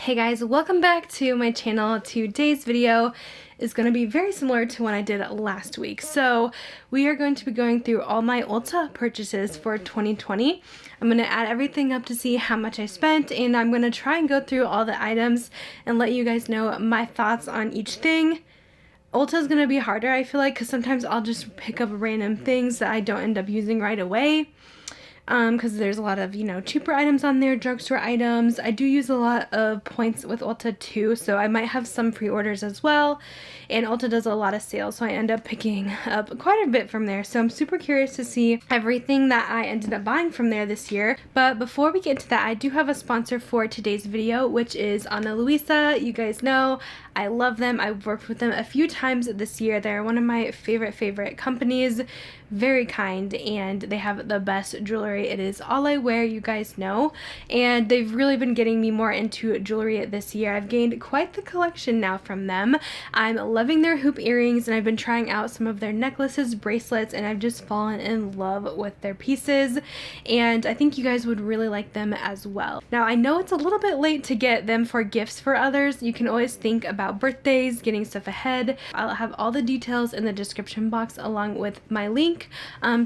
Hey guys, welcome back to my channel. Today's video is going to be very similar to one I did last week. So we are going to be going through all my Ulta purchases for 2020. I'm going to add everything up to see how much I spent, and I'm going to try and go through all the items and let you guys know my thoughts on each thing. Ulta is going to be harder, I feel like, because sometimes I'll just pick up random things that I don't end up using right away. Because there's a lot of, cheaper items on there, drugstore items. I do use a lot of points with Ulta too, so I might have some pre-orders as well. And Ulta does a lot of sales, so I end up picking up quite a bit from there. So I'm super curious to see everything that I ended up buying from there this year. But before we get to that, I do have a sponsor for today's video, which is Ana Luisa. You guys know I love them. I've worked with them a few times this year. They're one of my favorite companies. Very kind, and they have the best jewelry. It is all I wear, you guys know, and they've really been getting me more into jewelry this year. I've gained quite the collection now from them. I'm loving their hoop earrings, and I've been trying out some of their necklaces, bracelets, and I've just fallen in love with their pieces, and I think you guys would really like them as well. Now, I know it's a little bit late to get them for gifts for others. You can always think about birthdays, getting stuff ahead. I'll have all the details in the description box along with my link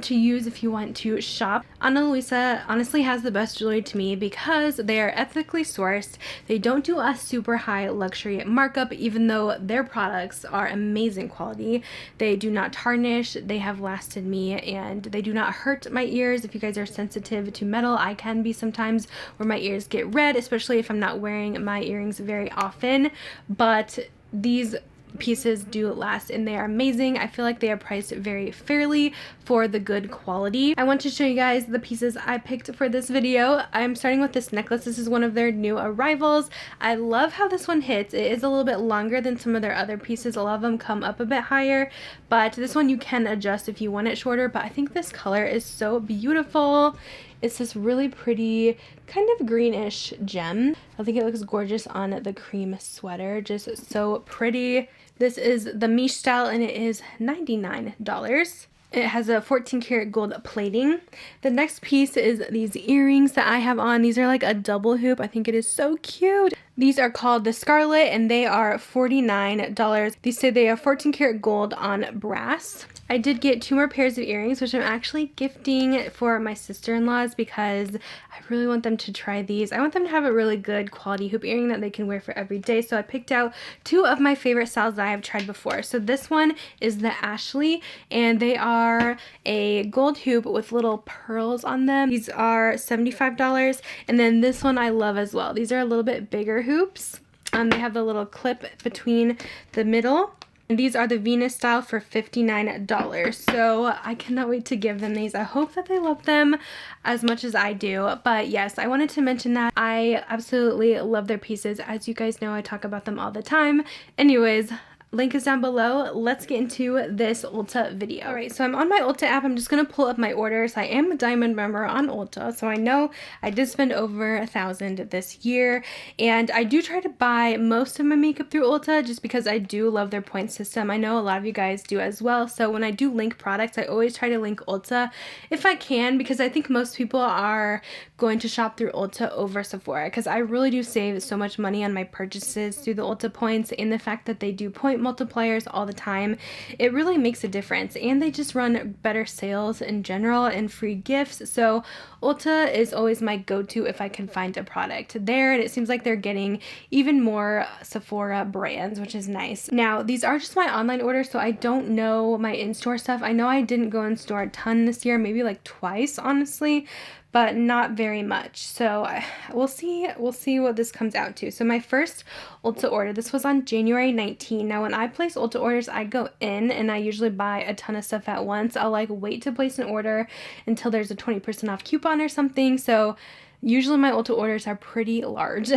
to use if you want to shop. Ana Luisa honestly has the best jewelry to me because they are ethically sourced. They don't do a super high luxury markup, even though their products are amazing quality. They do not tarnish, they have lasted me, and they do not hurt my ears. If you guys are sensitive to metal, I can be sometimes, where my ears get red, especially if I'm not wearing my earrings very often. But these pieces do last, and they are amazing. I feel like they are priced very fairly for the good quality. I want to show you guys the pieces I picked for this video. I'm starting with this necklace. This is one of their new arrivals. I love how this one hits. It is a little bit longer than some of their other pieces. A lot of them come up a bit higher, but this one you can adjust if you want it shorter. But I think this color is so beautiful. It's this really pretty kind of greenish gem. I think it looks gorgeous on the cream sweater. Just so pretty. This is the Miche style, and it is $99. It has a 14 karat gold plating. The next piece is these earrings that I have on. These are like a double hoop. I think it is so cute. These are called the Scarlet, and they are $49. These say they are 14 karat gold on brass. I did get 2 more pairs of earrings, which I'm actually gifting for my sister-in-laws because I really want them to try these. I want them to have a really good quality hoop earring that they can wear for every day. So I picked out 2 of my favorite styles that I have tried before. So this one is the Ashley, and they are a gold hoop with little pearls on them. These are $75. And then this one I love as well. These are a little bit bigger hoops. They have the little clip between the middle. And these are the Venus style for $59. So I cannot wait to give them these. I hope that they love them as much as I do. But yes, I wanted to mention that I absolutely love their pieces. As you guys know, I talk about them all the time. Anyways, link is down below. Let's get into this Ulta video. Alright, so I'm on my Ulta app. I'm just going to pull up my orders. I am a diamond member on Ulta, so I know I did spend over $1,000 this year. And I do try to buy most of my makeup through Ulta just because I do love their point system. I know a lot of you guys do as well. So when I do link products, I always try to link Ulta if I can, because I think most people are going to shop through Ulta over Sephora, because I really do save so much money on my purchases through the Ulta points, and the fact that they do point multipliers all the time, it really makes a difference. And they just run better sales in general and free gifts. So Ulta is always my go-to if I can find a product there, and it seems like they're getting even more Sephora brands, which is nice. Now, these are just my online orders, so I don't know my in-store stuff. I know I didn't go in store a ton this year, maybe like twice, honestly, but not very much. So we'll see what this comes out to. So my first Ulta order, this was on January 19. Now when I place Ulta orders, I go in and I usually buy a ton of stuff at once. I'll like wait to place an order until there's a 20% off coupon or something. So usually my Ulta orders are pretty large.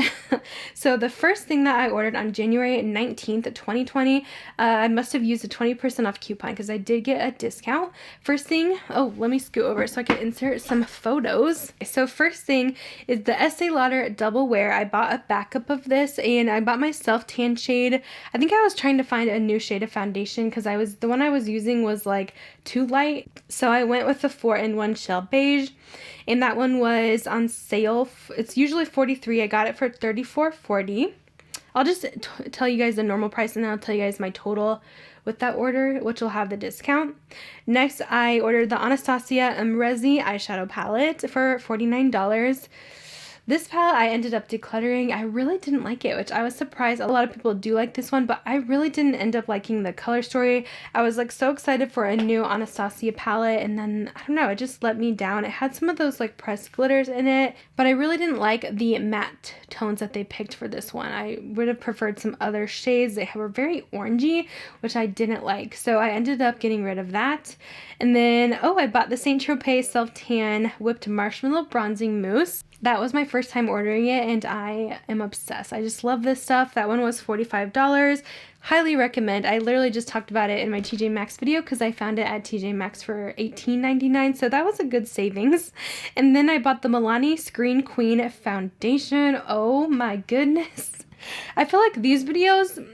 So the first thing that I ordered on January 19th, 2020, I must have used a 20% off coupon because I did get a discount. First thing, oh, let me scoot over so I can insert some photos. So first thing is the Estee Lauder Double Wear. I bought a backup of this, and I bought myself tan shade. I think I was trying to find a new shade of foundation because the one I was using was like too light. So I went with the 4-in-1 Shell Beige. and that one was on sale. It's usually $43. I got it for $34.40. I'll just tell you guys the normal price, and then I'll tell you guys my total with that order, which will have the discount. Next, I ordered the Anastasia Resi eyeshadow palette for $49. This palette I ended up decluttering. I really didn't like it, which I was surprised. A lot of people do like this one, but I really didn't end up liking the color story. I was like so excited for a new Anastasia palette, and then I don't know, it just let me down. It had some of those like pressed glitters in it, but I really didn't like the matte tones that they picked for this one. I would have preferred some other shades. They were very orangey, which I didn't like, so I ended up getting rid of that. And then, oh, I bought the Saint Tropez Self Tan Whipped Marshmallow Bronzing Mousse. That was my first time ordering it, and I am obsessed. I just love this stuff. That one was $45. Highly recommend. I literally just talked about it in my TJ Maxx video because I found it at TJ Maxx for $18.99, so that was a good savings. And then I bought the Milani Screen Queen Foundation. Oh my goodness. I feel like these videos,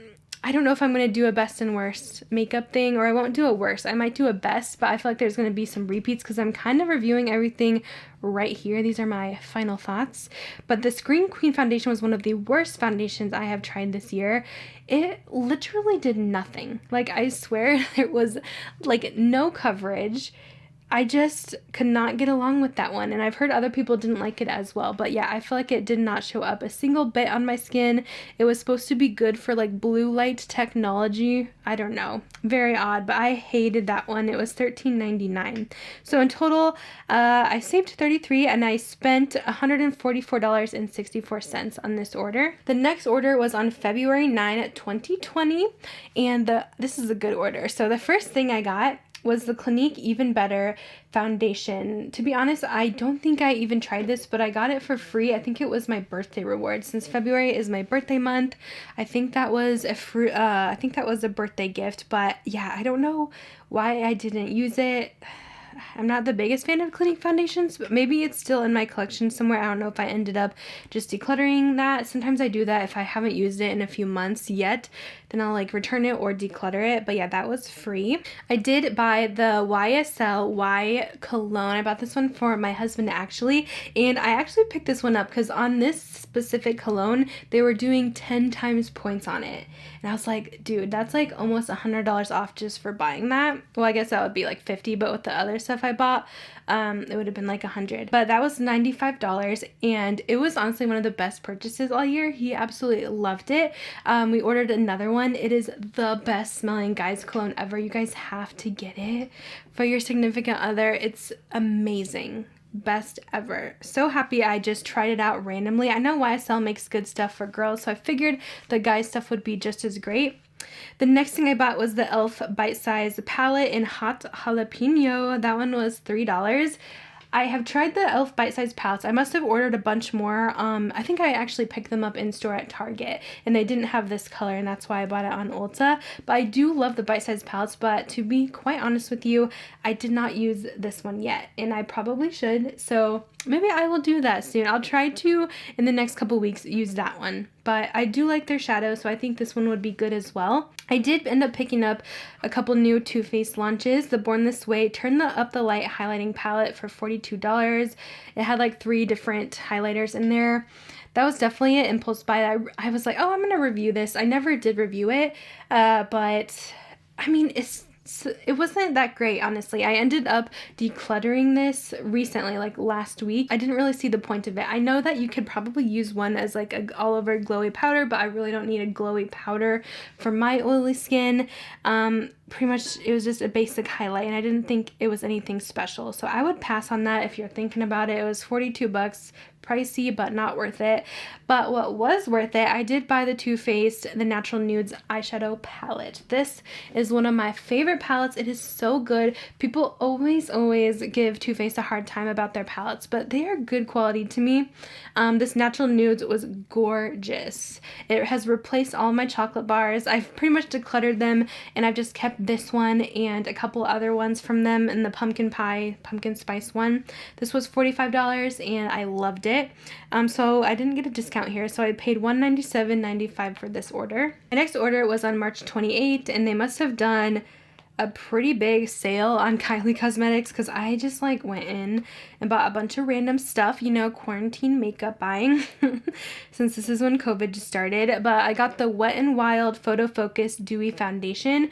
I don't know if I'm going to do a best and worst makeup thing, or I won't do a worst. I might do a best, but I feel like there's going to be some repeats because I'm kind of reviewing everything right here. These are my final thoughts. But the Screen Queen foundation was one of the worst foundations I have tried this year. It literally did nothing. Like, I swear there was like no coverage. I just could not get along with that one, and I've heard other people didn't like it as well. But yeah, I feel like it did not show up a single bit on my skin. It was supposed to be good for like blue light technology. I don't know. Very odd, but I hated that one. It was $13.99. So in total, I saved $33 and I spent $144.64 on this order. The next order was on February 9, 2020, and this is a good order. So the first thing I got was the Clinique Even Better foundation. To be honest, I don't think I even tried this, but I got it for free. I think it was my birthday reward. Since February is my birthday month, I think that was a birthday gift. But yeah, I don't know why I didn't use it. I'm not the biggest fan of Clinique foundations, but maybe it's still in my collection somewhere. I don't know if I ended up just decluttering that. Sometimes I do that if I haven't used it in a few months yet, then I'll like return it or declutter it. But yeah, that was free. I did buy the YSL Y cologne. I bought this one for my husband actually, and I actually picked this one up because on this specific cologne, they were doing 10 times points on it. And I was like, dude, that's like almost $100 off just for buying that. Well, I guess that would be like 50, but with the other stuff I bought, it would have been like 100. But that was $95, and it was honestly one of the best purchases all year. He absolutely loved it. We ordered another one. It is the best smelling guys cologne ever. You guys have to get it for your significant other. It's amazing. Best ever. So happy I just tried it out randomly. I know YSL makes good stuff for girls, so I figured the guy stuff would be just as great. The next thing I bought was the e.l.f. Bite Size Palette in Hot Jalapeno. That one was $3. I have tried the e.l.f. Bite Size palettes. I must have ordered a bunch more. I think I actually picked them up in store at Target, and they didn't have this color, and that's why I bought it on Ulta. But I do love the Bite Size palettes, but to be quite honest with you, I did not use this one yet, and I probably should. So maybe I will do that soon. I'll try to, in the next couple weeks, use that one. But I do like their shadow, so I think this one would be good as well. I did end up picking up a couple new Too Faced launches. The Born This Way Turn Up the Light highlighting palette for $42. It had like 3 different highlighters in there. That was definitely an impulse buy. I was like, oh, I'm going to review this. I never did review it, but I mean, it wasn't that great, honestly. I ended up decluttering this recently, like last week. I didn't really see the point of it. I know that you could probably use one as like a all over glowy powder, but I really don't need a glowy powder for my oily skin. Pretty much it was just a basic highlight, and I didn't think it was anything special. So I would pass on that if you're thinking about it. It was $42. Pricey, but not worth it. But what was worth it, I did buy the Too Faced The Natural Nudes eyeshadow palette. This is one of my favorite palettes. It is so good. People always give Too Faced a hard time about their palettes, but they are good quality to me. This Natural Nudes was gorgeous. It has replaced all my chocolate bars. I've pretty much decluttered them, and I've just kept this one and a couple other ones from them, and the pumpkin spice one. This was $45, and I loved it. So I didn't get a discount here, so I paid $197.95 for this order. My next order was on March 28th, and they must have done a pretty big sale on Kylie Cosmetics because I just like went in and bought a bunch of random stuff, you know, quarantine makeup buying since this is when COVID just started. But I got the Wet n Wild Photo Focus Dewy Foundation.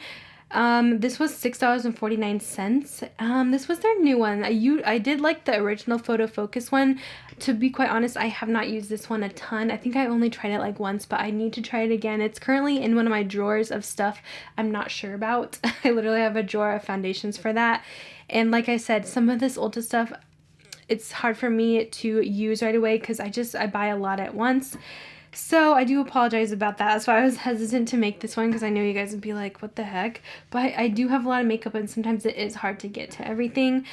This was $6.49. This was their new one. I did like the original Photo Focus one. To be quite honest, I have not used this one a ton. I think I only tried it like once, but I need to try it again. It's currently in one of my drawers of stuff I'm not sure about. I literally have a drawer of foundations for that. And like I said, some of this Ulta stuff, it's hard for me to use right away because I buy a lot at once. So I do apologize about that. That's why I was hesitant to make this one because I know you guys would be like, what the heck? But I do have a lot of makeup and sometimes it is hard to get to everything.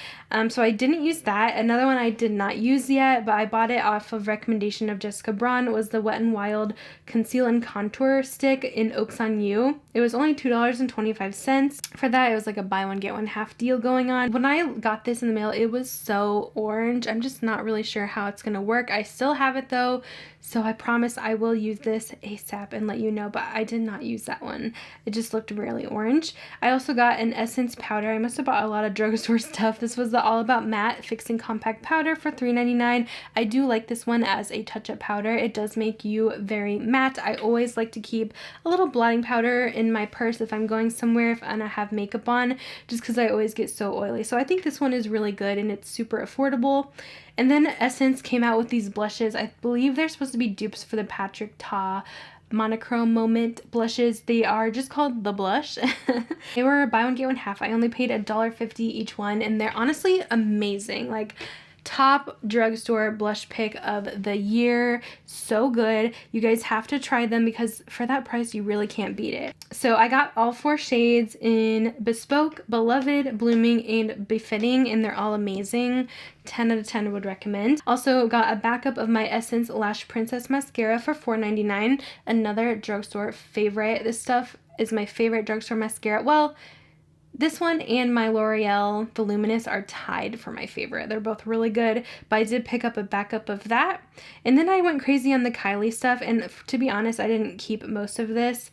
So I didn't use that. Another one I did not use yet, but I bought it off of recommendation of Jessica Braun, was the Wet n Wild Conceal and Contour Stick in Oaks on You. It was only $2.25. For that, it was like a buy one, get one half deal going on. When I got this in the mail, it was so orange. I'm just not really sure how it's going to work. I still have it though. So I promise I will use this ASAP and let you know, but I did not use that one. It just looked really orange. I also got an Essence powder. I must have bought a lot of drugstore stuff. This was the All About Matte Fixing Compact Powder for $3.99. I do like this one as a touch-up powder. It does make you very matte. I always like to keep a little blotting powder in my purse if I'm going somewhere and I have makeup on, just because I always get so oily. So I think this one is really good and it's super affordable. And then Essence came out with these blushes. I believe they're supposed to be dupes for the Patrick Ta Monochrome Moment blushes. They are just called The Blush. They were buy one, get one half. I only paid $1.50 each one, and they're honestly amazing. Like, top drugstore blush pick of the year. So good. You guys have to try them because for that price you really can't beat it. So I got all 4 shades in Bespoke, Beloved, Blooming, and Befitting, and they're all amazing. 10 out of 10 would recommend. Also got a backup of my Essence Lash Princess mascara for $4.99. Another drugstore favorite. This stuff is my favorite drugstore mascara. Well, this one and my L'Oreal Voluminous are tied for my favorite. They're both really good, but I did pick up a backup of that. And then I went crazy on the Kylie stuff, and to be honest, I didn't keep most of this,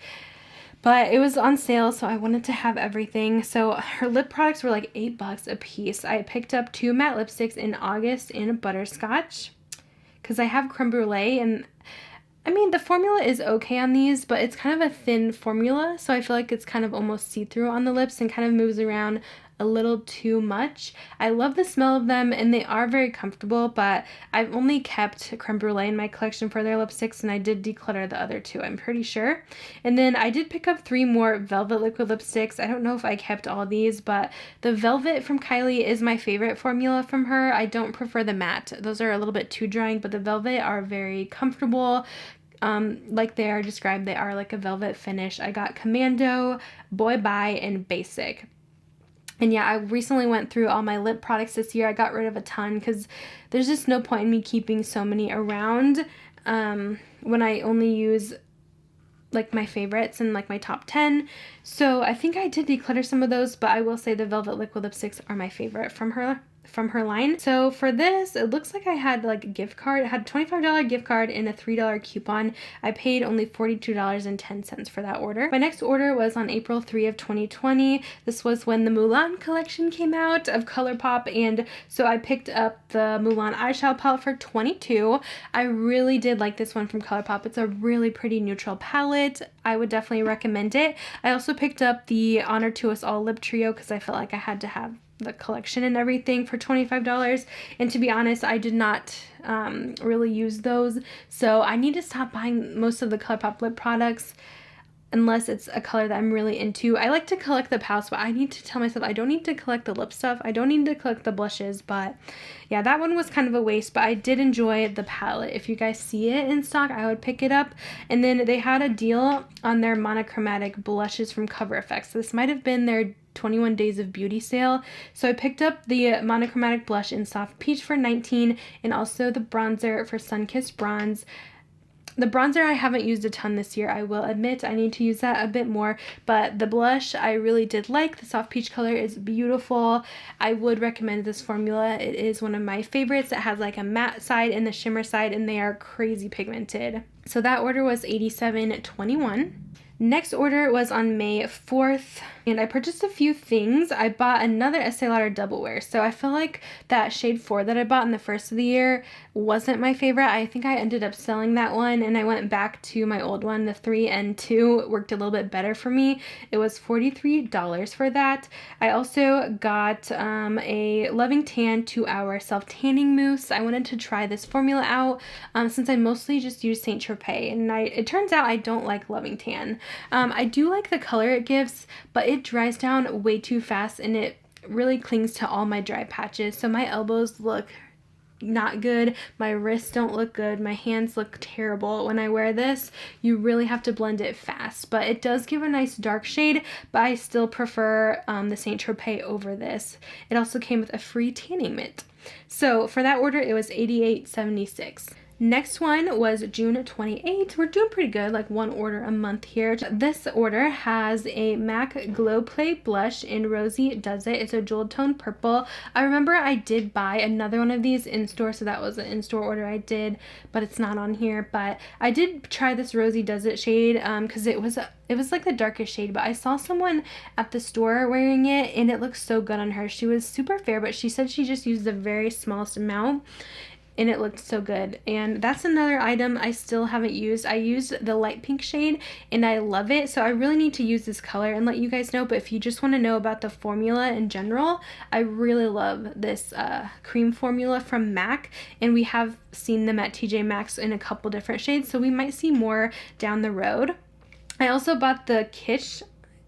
but it was on sale, so I wanted to have everything. So her lip products were like $8 a piece. I picked up 2 matte lipsticks in August in Butterscotch because I have Creme Brulee, and I mean, the formula is okay on these, but it's kind of a thin formula, so I feel like it's kind of almost see-through on the lips and kind of moves around a little too much. I love the smell of them, and they are very comfortable, but I've only kept Creme Brulee in my collection for their lipsticks, and I did declutter the other 2, I'm pretty sure. And then I did pick up 3 more Velvet liquid lipsticks. I don't know if I kept all these, but the Velvet from Kylie is my favorite formula from her. I don't prefer the matte. Those are a little bit too drying, but the Velvet are very comfortable. Like they are described, they are like a velvet finish. I got Commando, Boy Bye, and Basic. And yeah, I recently went through all my lip products this year. I got rid of a ton because there's just no point in me keeping so many around when I only use like my favorites and like my top 10. So I think I did declutter some of those, but I will say the Velvet liquid lipsticks are my favorite from her line. So for this, it looks like I had like a gift card. I had a $25 gift card and a $3 coupon. I paid only $42.10 for that order. My next order was on April 3 of 2020. This was when the Mulan collection came out of ColourPop, and so I picked up the Mulan eyeshadow palette for $22. I really did like this one from ColourPop. It's a really pretty neutral palette. I would definitely recommend it. I also picked up the Honor to Us All lip trio because I felt like I had to have the collection and everything for $25, and to be honest, I did not really use those, so I need to stop buying most of the ColourPop lip products unless it's a color that I'm really into. I like to collect the palettes, but I need to tell myself I don't need to collect the lip stuff. I don't need to collect the blushes, but yeah, that one was kind of a waste, but I did enjoy the palette. If you guys see it in stock, I would pick it up. And then they had a deal on their monochromatic blushes from Cover FX. So this might have been their 21 Days of Beauty sale. So I picked up the monochromatic blush in Soft Peach for $19, and also the bronzer for Sunkissed Bronze. The bronzer I haven't used a ton this year, I will admit. I need to use that a bit more, but the blush I really did like. The Soft Peach color is beautiful. I would recommend this formula. It is one of my favorites. It has like a matte side and the shimmer side, and they are crazy pigmented. So that order was $87.21. Next order was on May 4th. And I purchased a few things. I bought another Estee Lauder Double Wear. So I feel like that shade 4 that I bought in the first of the year wasn't my favorite. I think I ended up selling that one, and I went back to my old one. The 3 and 2 worked a little bit better for me. It was $43 for that. I also got a Loving Tan 2-hour self-tanning mousse. I wanted to try this formula out since I mostly just use Saint Tropez, and it turns out I don't like Loving Tan. I do like the color it gives, but it dries down way too fast and it really clings to all my dry patches. So my elbows look not good, my wrists don't look good, my hands look terrible when I wear this. You really have to blend it fast, but it does give a nice dark shade, but I still prefer the Saint Tropez over this. It also came with a free tanning mitt. So for that order, it was $88.76. Next one was June 28th. We're doing pretty good, like 1 order a month here. This order has a MAC Glow Play blush in Rosy Does It. It's a jewel tone purple. I remember I did buy another one of these in store, so that was an in-store order I did, but it's not on here. But I did try this Rosy Does It shade because it was like the darkest shade, but I saw someone at the store wearing it and it looked so good on her. She was super fair, but she said she just used the very smallest amount and it looked so good. And that's another item I still haven't used. I used the light pink shade and I love it, so I really need to use this color and let you guys know. But if you just want to know about the formula in general, I really love this cream formula from MAC, and we have seen them at TJ Maxx in a couple different shades, so we might see more down the road. I also bought the Kitsch,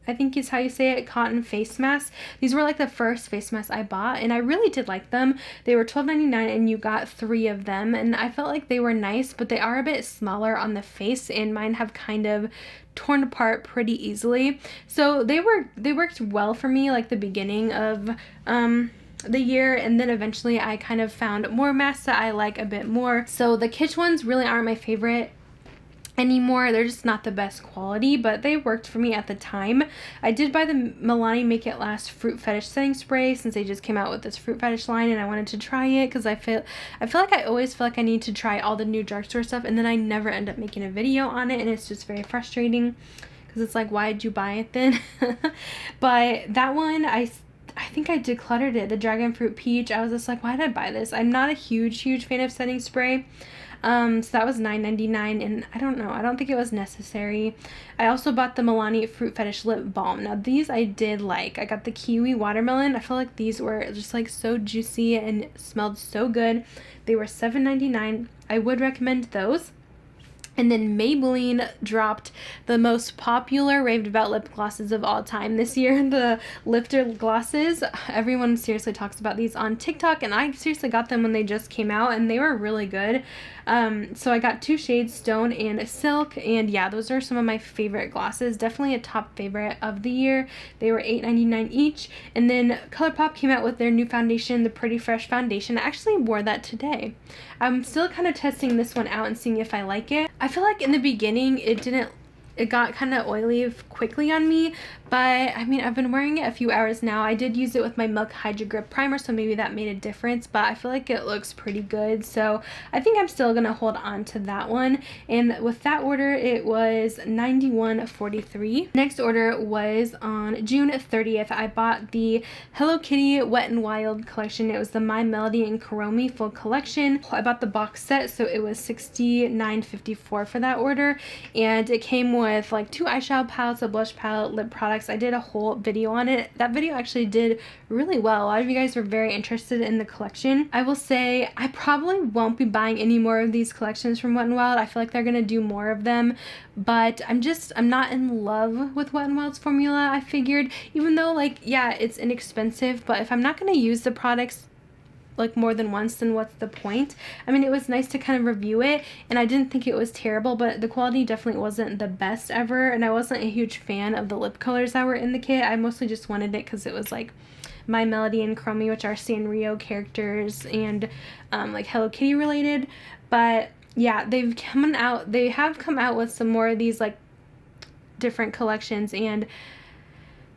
I think is how you say it, cotton face mask. These were like the first face masks I bought, and I really did like them. They were $12.99 and you got 3 of them, and I felt like they were nice, but they are a bit smaller on the face, and mine have kind of torn apart pretty easily. So they worked well for me like the beginning of the year, and then eventually I kind of found more masks that I like a bit more. So the Kitsch ones really aren't my favorite anymore. They're just not the best quality, but they worked for me at the time. I did buy the MULAN Make It Last Fruit Fetish Setting Spray since they just came out with this Fruit Fetish line, and I wanted to try it because I feel like I always feel like I need to try all the new drugstore stuff, and then I never end up making a video on it, and it's just very frustrating because it's like, why did you buy it then? But that one, I think I decluttered it, the Dragon Fruit Peach. I was just like, why did I buy this? I'm not a huge fan of setting spray. So that was $9.99, and I don't know, I don't think it was necessary. I also bought the Milani Fruit Fetish Lip Balm. Now these I did like. I got the Kiwi Watermelon. I feel like these were just like so juicy and smelled so good. They were $7.99. I would recommend those. And then Maybelline dropped the most popular raved about lip glosses of all time this year, the Lifter glosses. Everyone seriously talks about these on TikTok, and I seriously got them when they just came out, and they were really good. So I got 2 shades, Stone and Silk, and yeah, those are some of my favorite glosses. Definitely a top favorite of the year. They were $8.99 each. And then ColourPop came out with their new foundation, the Pretty Fresh Foundation. I actually wore that today. I'm still kind of testing this one out and seeing if I like it. I feel like in the beginning it got kind of oily quickly on me, but I mean, I've been wearing it a few hours now. I did use it with my Milk Hydro Grip primer, so maybe that made a difference, but I feel like it looks pretty good, so I think I'm still gonna hold on to that one. And with that order, it was $91.43. Next order was on June 30th. I bought the Hello Kitty Wet n Wild collection. It was the My Melody and Kuromi full collection. I bought the box set, so it was $69.54 for that order, and it came with like 2 eyeshadow palettes, a blush palette, lip products. I did a whole video on it. That video actually did really well. A lot of you guys were very interested in the collection. I will say I probably won't be buying any more of these collections from Wet n Wild. I feel like they're gonna do more of them, but I'm not in love with Wet n Wild's formula. I figured, even though like, yeah, it's inexpensive, but if I'm not gonna use the products like more than once, then what's the point? I mean, it was nice to kind of review it, and I didn't think it was terrible, but the quality definitely wasn't the best ever, and I wasn't a huge fan of the lip colors that were in the kit. I mostly just wanted it because it was like My Melody and Kuromi, which are Sanrio characters and like Hello Kitty related. But yeah, they have come out with some more of these like different collections, and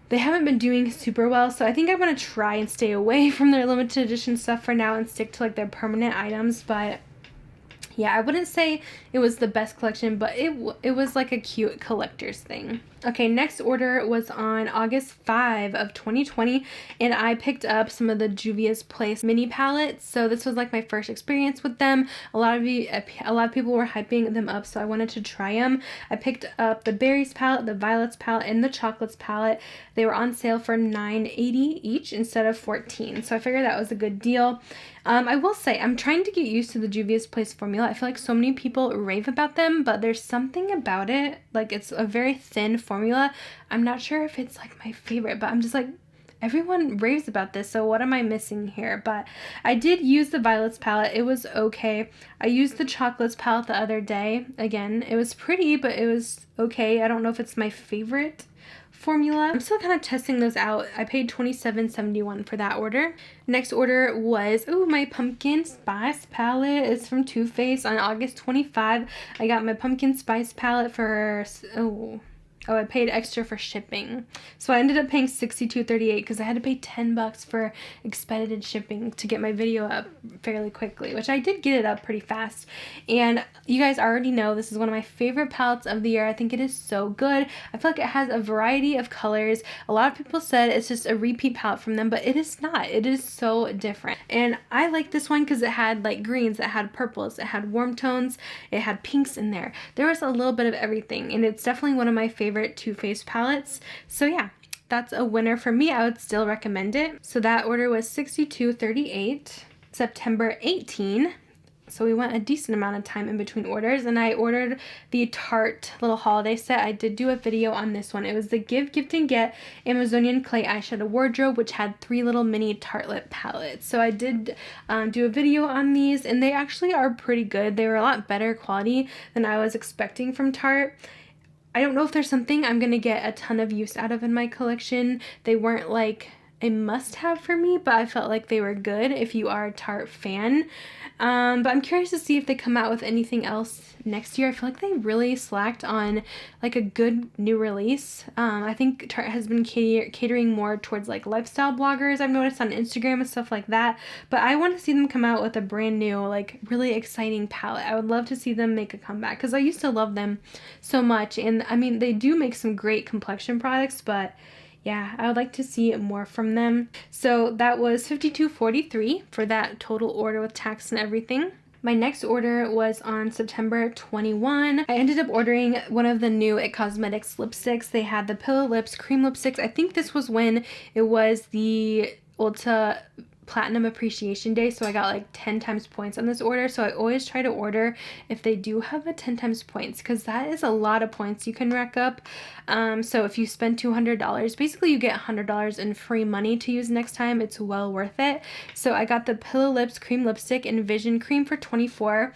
they haven't been doing super well, so I think I'm going to try and stay away from their limited edition stuff for now and stick to like their permanent items. But yeah, I wouldn't say it was the best collection, but it was like a cute collector's thing. Okay, next order was on August 5 of 2020, and I picked up some of the Juvia's Place mini palettes. So this was like my first experience with them. A lot of people were hyping them up, so I wanted to try them. I picked up the berries palette, the violets palette, and the chocolates palette. They were on sale for $9.80 each instead of $14, so I figured that was a good deal. I will say, I'm trying to get used to the Juvia's Place formula. I feel like so many people rave about them, but there's something about it, like it's a very thin formula. I'm not sure if it's like my favorite, but I'm just like, everyone raves about this, so what am I missing here? But I did use the violets palette. It was okay. I used the chocolates palette the other day. Again, it was pretty, but it was okay. I don't know if it's my favorite formula. I'm still kind of testing those out. I paid $27.71 for that order. Next order was, my pumpkin spice palette. It's from Too Faced. On August 25, I got my pumpkin spice palette for, I paid extra for shipping. So I ended up paying $62.38 because I had to pay $10 for expedited shipping to get my video up fairly quickly, which I did get it up pretty fast. And you guys already know this is one of my favorite palettes of the year. I think it is so good. I feel like it has a variety of colors. A lot of people said it's just a repeat palette from them, but it is not. It is so different. And I like this one because it had like greens, it had purples, it had warm tones, it had pinks in there. There was a little bit of everything, and it's definitely one of my favorite Too Faced palettes. So yeah, that's a winner for me. I would still recommend it. So that order was $62.38. September 18. So we went a decent amount of time in between orders, and I ordered the Tarte little holiday set. I did do a video on this one. It was the Give, Gift, and Get Amazonian Clay Eyeshadow Wardrobe, which had 3 little mini Tartelette palettes. So I did do a video on these, and they actually are pretty good. They were a lot better quality than I was expecting from Tarte. I don't know if there's something I'm going to get a ton of use out of in my collection. They weren't like a must-have for me, but I felt like they were good if you are a Tarte fan. But I'm curious to see if they come out with anything else next year. I feel like they really slacked on like a good new release. I think Tarte has been catering more towards like lifestyle bloggers, I've noticed on Instagram and stuff like that. But I want to see them come out with a brand new, like really exciting palette. I would love to see them make a comeback because I used to love them so much. And I mean, they do make some great complexion products, but yeah, I would like to see more from them. So that was $52.43 for that total order with tax and everything. My next order was on September 21. I ended up ordering one of the new IT Cosmetics lipsticks. They had the Pillow Lips Cream Lipsticks. I think this was when it was the Ulta Platinum Appreciation Day, so I got like 10 times points on this order. So I always try to order if they do have a 10 times points, because that is a lot of points you can rack up. So if you spend $200, basically you get $100 in free money to use next time. It's well worth it. So I got the Pillow Lips Cream Lipstick in Vision Cream for $24.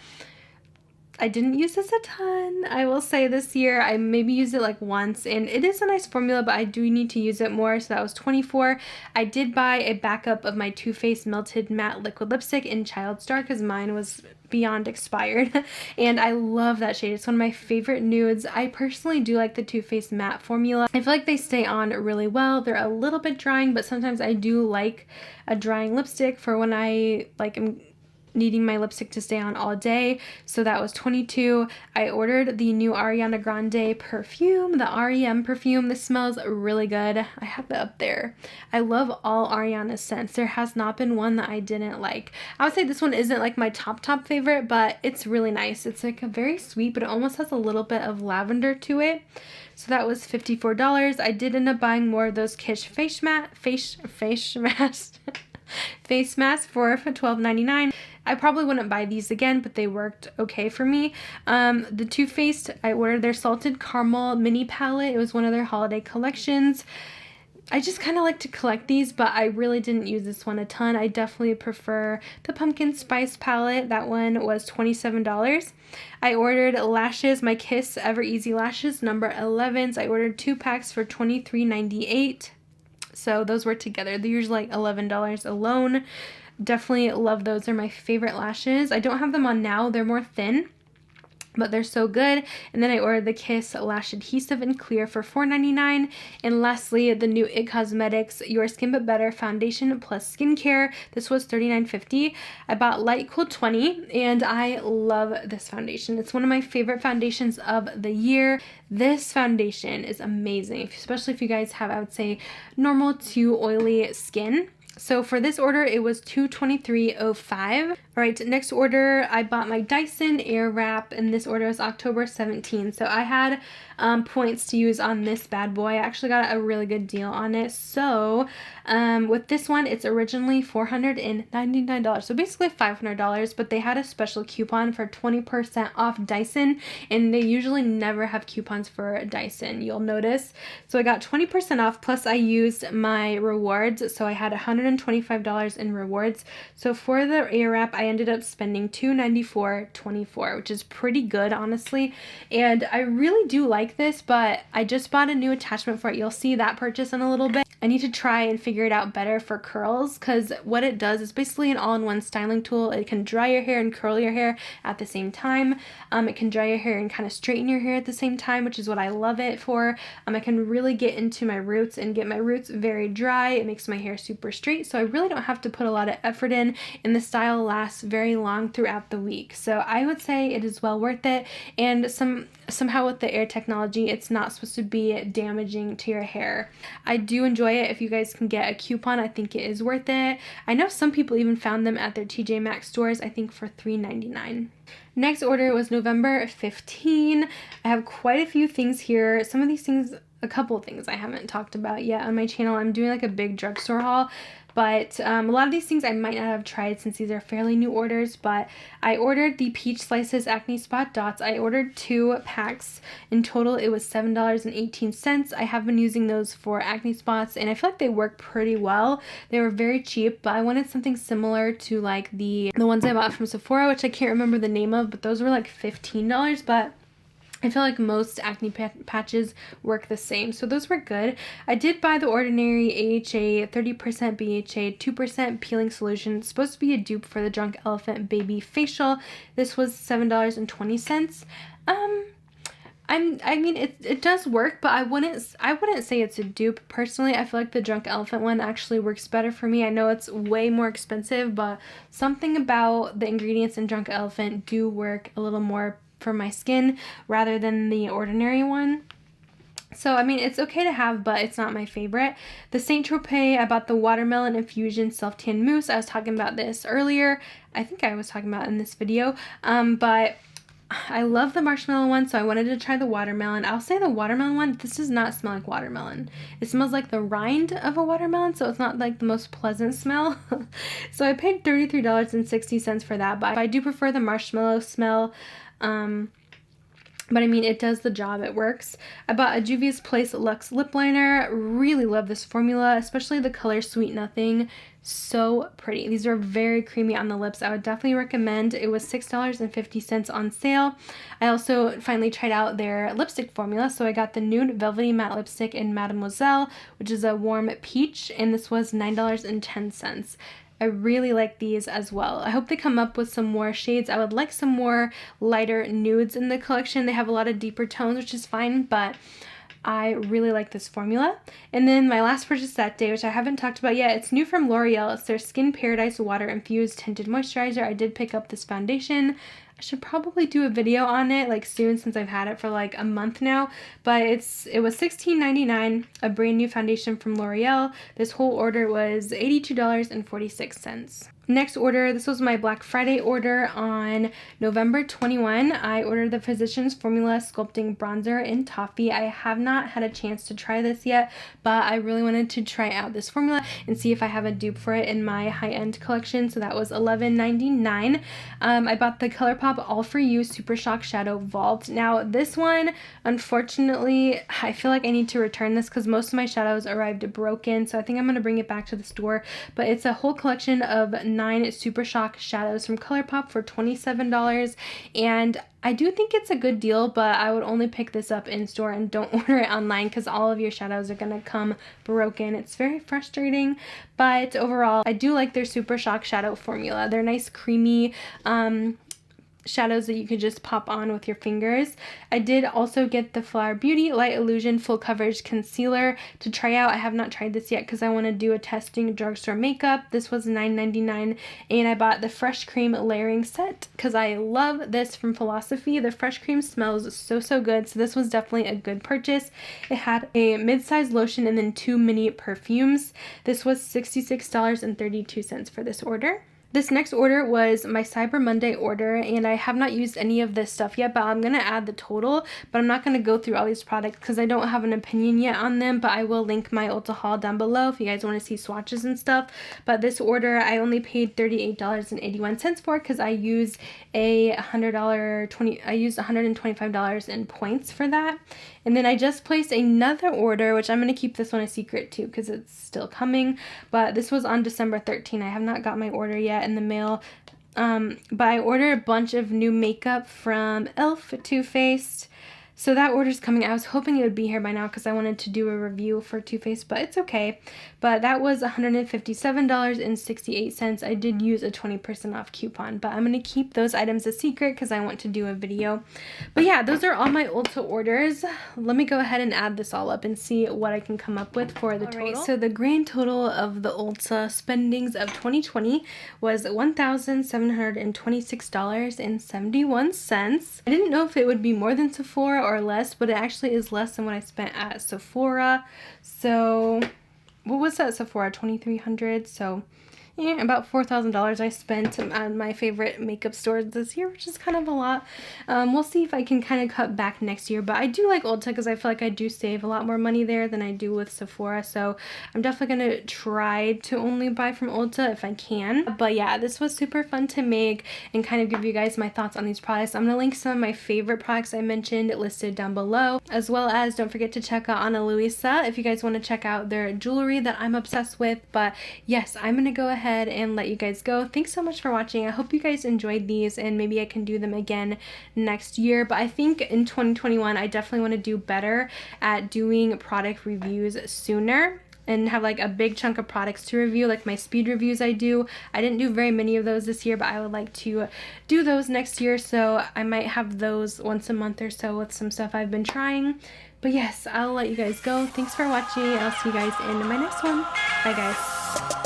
I didn't use this a ton. I will say this year I maybe used it like once, and it is a nice formula, but I do need to use it more. So that was $24. I did buy a backup of my Too Faced Melted Matte Liquid Lipstick in Child Star because mine was beyond expired, and I love that shade. It's one of my favorite nudes. I personally do like the Too Faced matte formula. I feel like they stay on really well. They're a little bit drying, but sometimes I do like a drying lipstick for when I like am needing my lipstick to stay on all day. So that was $22. I ordered the new Ariana Grande perfume, the REM perfume. This smells really good. I have it up there. I love all Ariana's scents. There has not been one that I didn't like. I would say this one isn't like my top favorite, but it's really nice. It's like a very sweet, but it almost has a little bit of lavender to it. So that was $54. I did end up buying more of those Kish face masks face mask for $12.99. I probably wouldn't buy these again, but they worked okay for me. The Too Faced, I ordered their Salted Caramel mini palette. It was one of their holiday collections. I just kind of like to collect these, but I really didn't use this one a ton. I definitely prefer the Pumpkin Spice palette. That one was $27. I ordered lashes, my Kiss Ever Easy Lashes number 11s. I ordered 2 packs for $23.98. So those were together. They're usually like $11 alone. Definitely love those. They're my favorite lashes. I don't have them on now. They're more thin. but they're so good. And then I ordered the Kiss Lash Adhesive in Clear for $4.99. And lastly, the new IT Cosmetics Your Skin But Better Foundation Plus Skincare. This was $39.50. I bought Light Cool 20, and I love this foundation. It's one of my favorite foundations of the year. This foundation is amazing, especially if you guys have, I would say, normal to oily skin. So for this order, it was $223.05. All right, next order, I bought my Dyson Airwrap, and this order was October 17th. So I had points to use on this bad boy. I actually got a really good deal on it. So with this one, it's originally $499, so basically $500, but they had a special coupon for 20% off Dyson, and they usually never have coupons for Dyson, you'll notice. So I got 20% off, plus I used my rewards, so I had $125 in rewards. So for the Airwrap, I ended up spending $294.24, which is pretty good, honestly. And I really do like this, but I just bought a new attachment for it. You'll see that purchase in a little bit. I need to try and figure it out better for curls, because what it does is basically an all-in-one styling tool. It can dry your hair and curl your hair at the same time. It can dry your hair and kind of straighten your hair at the same time, which is what I love it for. I can really get into my roots and get my roots very dry. It makes my hair super straight, so I really don't have to put a lot of effort in, and the style lasts very long throughout the week. So I would say it is well worth it, and somehow with the air technology, it's not supposed to be damaging to your hair. I do enjoy it. If you guys can get a coupon, I think it is worth it. I know some people even found them at their TJ Maxx stores, I think for $3.99. Next order was November 15. I have quite a few things here. Some of these things, a couple of things I haven't talked about yet on my channel. I'm doing like a big drugstore haul, but a lot of these things I might not have tried since these are fairly new orders. But I ordered the Peach Slices Acne Spot Dots. I ordered 2 packs. In total, it was $7.18. I have been using those for acne spots, and I feel like they work pretty well. They were very cheap, but I wanted something similar to like the ones I bought from Sephora, which I can't remember the name of, but those were like $15, but I feel like most acne patches work the same, so those were good. I did buy the Ordinary AHA 30% BHA 2% peeling solution. It's supposed to be a dupe for the Drunk Elephant Baby Facial. This was $7.20. I mean, it does work, but I wouldn't say it's a dupe. Personally, I feel like the Drunk Elephant one actually works better for me. I know it's way more expensive, but something about the ingredients in Drunk Elephant do work a little more for my skin rather than the Ordinary one. So, I mean, it's okay to have, but it's not my favorite. The Saint Tropez, I bought the Watermelon Infusion Self-Tan Mousse. I was talking about this earlier. I think I was talking about it in this video. But I love the marshmallow one, so I wanted to try the watermelon. I'll say the watermelon one, this does not smell like watermelon. It smells like the rind of a watermelon, so it's not like the most pleasant smell. So I paid $33.60 for that, but I do prefer the marshmallow smell. But I mean, it does the job, it works. I bought a Juvia's Place Luxe Lip Liner. Really love this formula, especially the color Sweet Nothing. So pretty. These are very creamy on the lips. I would definitely recommend. It was $6.50 on sale. I also finally tried out their lipstick formula, so I got the Nude Velvety Matte Lipstick in Mademoiselle, which is a warm peach, and this was $9.10. I really like these as well. I hope they come up with some more shades. I would like some more lighter nudes in the collection. They have a lot of deeper tones, which is fine, but I really like this formula. And then my last purchase that day, which I haven't talked about yet, it's new from L'Oreal. It's their Skin Paradise Water Infused Tinted Moisturizer. I did pick up this foundation. I should probably do a video on it like soon, since I've had it for like a month now, but it was $16.99, a brand new foundation from L'Oreal. This whole order was $82.46. Next order, this was my Black Friday order on November 21. I ordered the Physicians Formula Sculpting Bronzer in Toffee. I have not had a chance to try this yet, but I really wanted to try out this formula and see if I have a dupe for it in my high-end collection, so that was $11.99. I bought the ColourPop All For You Super Shock Shadow Vault. Now, this one, unfortunately, I feel like I need to return this because most of my shadows arrived broken, so I think I'm going to bring it back to the store, but it's a whole collection of 9 Super Shock shadows from ColourPop for $27, and I do think it's a good deal, but I would only pick this up in store and don't order it online because all of your shadows are gonna come broken. It's very frustrating, but overall I do like their Super Shock shadow formula. They're nice, creamy, shadows that you could just pop on with your fingers. I did also get the Flower Beauty Light Illusion Full Coverage Concealer to try out. I have not tried this yet because I want to do a testing drugstore makeup. This was $9.99, and I bought the Fresh Cream Layering Set because I love this from Philosophy. The Fresh Cream smells so good, so this was definitely a good purchase. It had a mid-size lotion and then 2 mini perfumes. This was $66.32 for this order. This next order was my Cyber Monday order, and I have not used any of this stuff yet, but I'm going to add the total, but I'm not going to go through all these products because I don't have an opinion yet on them, but I will link my Ulta haul down below if you guys want to see swatches and stuff. But this order, I only paid $38.81 for because I used $125 in points for that. And then I just placed another order, which I'm going to keep this one a secret too because it's still coming, but this was on December 13th. I have not got my order yet in the mail, but I ordered a bunch of new makeup from e.l.f., Too Faced. So that order's coming. I was hoping it would be here by now because I wanted to do a review for Too Faced, but it's okay. But that was $157.68. I did use a 20% off coupon, but I'm going to keep those items a secret because I want to do a video. But yeah, those are all my Ulta orders. Let me go ahead and add this all up and see what I can come up with for the total. Right, so the grand total of the Ulta spendings of 2020 was $1,726.71. I didn't know if it would be more than Sephora or less, but it actually is less than what I spent at Sephora. So what was that Sephora? $2,300. So yeah, about $4,000 I spent on my favorite makeup stores this year, which is kind of a lot. We'll see if I can kind of cut back next year, but I do like Ulta because I feel like I do save a lot more money there than I do with Sephora, so I'm definitely going to try to only buy from Ulta if I can. But yeah, this was super fun to make and kind of give you guys my thoughts on these products. I'm going to link some of my favorite products I mentioned listed down below, as well as don't forget to check out Ana Luisa if you guys want to check out their jewelry that I'm obsessed with. But yes, I'm going to go ahead and let you guys go. Thanks so much for watching. I hope you guys enjoyed these, and maybe I can do them again next year. But I think in 2021 I definitely want to do better at doing product reviews sooner and have like a big chunk of products to review, like my speed reviews I do. I didn't do very many of those this year, but I would like to do those next year, so I might have those once a month or so with some stuff I've been trying. But yes, I'll let you guys go. Thanks for watching. I'll see you guys in my next one. Bye guys.